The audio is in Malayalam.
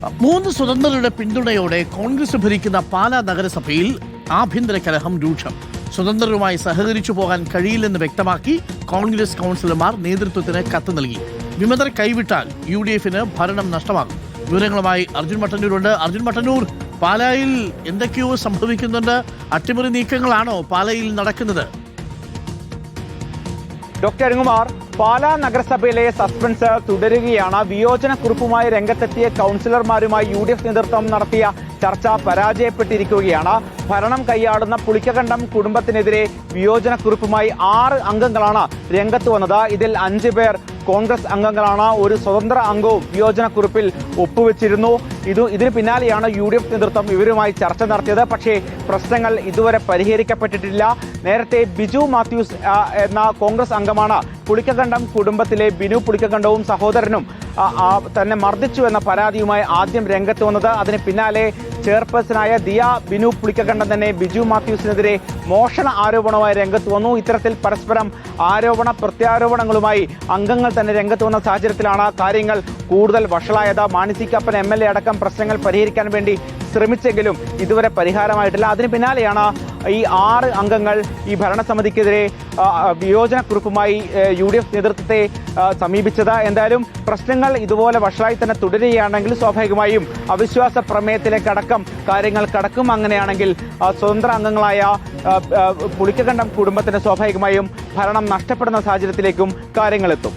മൂന്ന് സ്വതന്ത്രരുടെ പിന്തുണയോടെ കോൺഗ്രസ് ഭരിക്കുന്ന പാലാ നഗരസഭയിൽ ആഭ്യന്തര കലഹം രൂക്ഷം. സ്വതന്ത്രരുമായി സഹകരിച്ചു പോകാൻ കഴിയില്ലെന്ന് വ്യക്തമാക്കി കോൺഗ്രസ് കൗൺസിലർമാർ നേതൃത്വത്തിന് കത്ത് നൽകി. വിമതർ കൈവിട്ടാൽ UDFന് ഭരണം നഷ്ടമാകും. വിവരങ്ങളുമായി അർജുൻ മട്ടന്നൂരുണ്ട്. അർജുൻ മട്ടന്നൂർ, പാലായിൽ എന്തൊക്കെയോ സംഭവിക്കുന്നുണ്ട്. അട്ടിമറി നീക്കങ്ങളാണോ പാലായിൽ നടക്കുന്നത്? ഡോക്ടർ അരുൺകുമാർ, പാലാ നഗരസഭയിലെ സസ്പെൻസ് തുടരുകയാണ്. വിയോജനക്കുറിപ്പുമായി രംഗത്തെത്തിയ കൗൺസിലർമാരുമായി UDF നേതൃത്വം നടത്തിയ ചർച്ച പരാജയപ്പെട്ടിരിക്കുകയാണ്. ഭരണം കൈയാടുന്ന പുളിക്കകണ്ടം കുടുംബത്തിനെതിരെ വിയോജനക്കുറിപ്പുമായി 6 അംഗങ്ങളാണ് രംഗത്ത് വന്നത്. ഇതിൽ 5 പേർ കോൺഗ്രസ് അംഗങ്ങളാണ്. ഒരു സ്വതന്ത്ര അംഗവും വിയോജനക്കുറിപ്പിൽ ഒപ്പുവെച്ചിരുന്നു. ഇതിന് പിന്നാലെയാണ് UDF നേതൃത്വം ഇവരുമായി ചർച്ച നടത്തിയത്. പക്ഷേ പ്രശ്നങ്ങൾ ഇതുവരെ പരിഹരിക്കപ്പെട്ടിട്ടില്ല. നേരത്തെ ബിജു മാത്യൂസ് എന്ന കോൺഗ്രസ് അംഗമാണ് പുളിക്കകണ്ടം കുടുംബത്തിലെ ബിനു പുളിക്കകണ്ടവും സഹോദരനും തന്നെ മർദ്ദിച്ചു എന്ന പരാതിയുമായി ആദ്യം രംഗത്ത് വന്നത്. അതിന് പിന്നാലെ ചെയർപേഴ്സണായ ദിയ ബിനു പുളിക്കകണ്ടം തന്നെ ബിജു മാത്യൂസിനെതിരെ മോഷണ ആരോപണവുമായി രംഗത്ത് വന്നു. ഇത്തരത്തിൽ പരസ്പരം ആരോപണ പ്രത്യാരോപണങ്ങളുമായി അംഗങ്ങൾ തന്നെ രംഗത്ത് വന്ന സാഹചര്യത്തിലാണ് കാര്യങ്ങൾ കൂടുതൽ വഷളായത്. മാണി കാപ്പൻ MLA അടക്കം പ്രശ്നങ്ങൾ പരിഹരിക്കാൻ വേണ്ടി ശ്രമിച്ചെങ്കിലും ഇതുവരെ പരിഹാരമായിട്ടില്ല. അതിന് പിന്നാലെയാണ് ഈ 6 അംഗങ്ങൾ ഈ ഭരണസമിതിക്കെതിരെ വിയോജനക്കുറിപ്പുമായി UDF നേതൃത്വത്തെ സമീപിച്ചത്. എന്തായാലും പ്രശ്നങ്ങൾ ഇതുപോലെ വഷളായി തന്നെ തുടരുകയാണെങ്കിൽ സ്വാഭാവികമായും അവിശ്വാസ പ്രമേയത്തിലേക്കടക്കം കാര്യങ്ങൾ കടക്കും. അങ്ങനെയാണെങ്കിൽ സ്വതന്ത്ര അംഗങ്ങളായ പുളിക്കകണ്ടം കുടുംബത്തിന് സ്വാഭാവികമായും ഭരണം നഷ്ടപ്പെടുന്ന സാഹചര്യത്തിലേക്കും കാര്യങ്ങളെത്തും.